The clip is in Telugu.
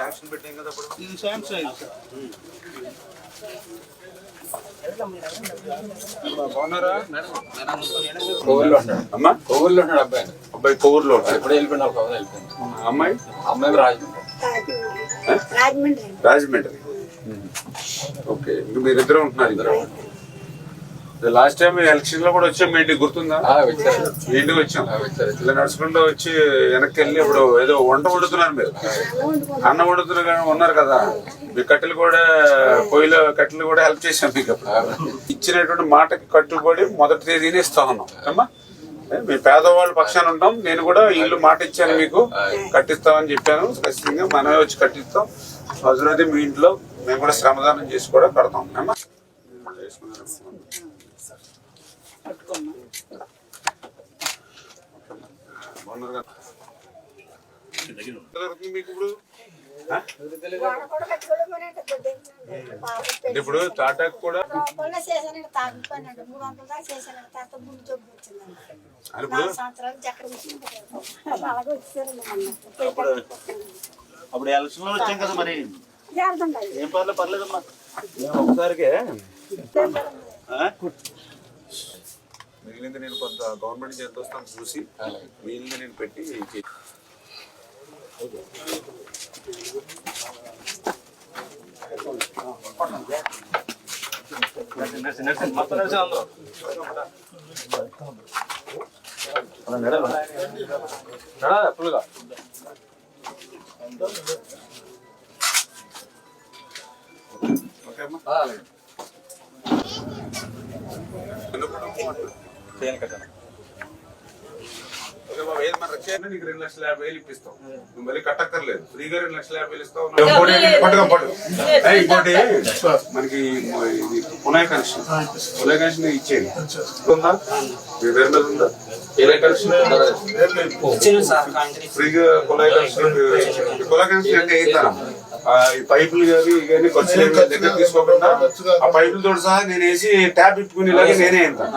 శాంక్షన్ పెట్టాం కదా అప్పుడు. ఇది శాంక్షన్ బాగున్నారా? కొవ్వూరులో ఉన్నాడు. అమ్మా కొవ్వూరులో ఉన్నాడు అబ్బాయి. అబ్బాయి కొవ్వూరులో ఉంటాడు. ఎప్పుడు వెళ్ళిపోయినా ఒక వెళ్ళిపోయింది. అమ్మాయి అమ్మాయి రాజమండ్రి. రాజమండ్రి. ఓకే, ఇంక మీరిద్దరు ఉంటున్నారు ఇద్దరు. లాస్ట్ టైం ఎలక్షన్ లో కూడా వచ్చాం, మీ ఇంటికి గుర్తుందా? వచ్చారు. మీ ఇంటికి వచ్చాం. ఇలా నడుచుకుంటూ వచ్చి వెనక్కి వెళ్ళి ఇప్పుడు ఏదో వంట వండుతున్నారు మీరు, అన్నం వండుతున్నారు కానీ ఉన్నారు కదా. మీ కట్టెలు కూడా పొయ్యిలో కట్టెలు కూడా హెల్ప్ చేసాం మీకు. అప్పుడు ఇచ్చినటువంటి మాటకి కట్టుబడి మొదటి తేదీని ఇస్తా ఉన్నాం అమ్మా. మీ పేదవాళ్ళ పక్షాన ఉంటాం. నేను కూడా ఇల్లు మాట ఇచ్చాను మీకు, కట్టిస్తామని చెప్పాను. ఖచ్చితంగా మనమే వచ్చి కట్టిస్తాం. అవసరమైతే మీ ఇంట్లో మేము కూడా శ్రమదానం చేసి కూడా కడతాం అమ్మా. మీకు ఇప్పుడు టాటాకు కూడా అప్పుడు ఎలక్షన్ లో వచ్చాం కదా, మరి ఏం పర్లేదమ్మా. మేము ఒకసారికే మిగిలింది నేను కొంత గవర్నమెంట్ ఎంత వస్తాను చూసి మిగిలింది నేను పెట్టి ఫుల్గా నీకు 2,50,000 ఇప్పిస్తాం. నువ్వు మళ్ళీ కట్టక్కర్లేదు, ఫ్రీగా 2,50,000 ఇస్తావు. ఇంకోటి మనకి పునాయి కనెక్షన్, పునాయి కనెక్షన్ ఇచ్చేది ఉందా? మీ పేరు మీద ఉందా? ఫ్రీగా కుళాయి కనెక్షన్. కుళాయి కనెక్షన్ అంటే అవుతారా? ఈ పైపులు కానీ ఖర్చు దగ్గర తీసుకోకుండా ఆ పైపులతో సహా నేను వేసి ట్యాప్ ఇప్పుకునేలాగా నేనే వెళ్తాను.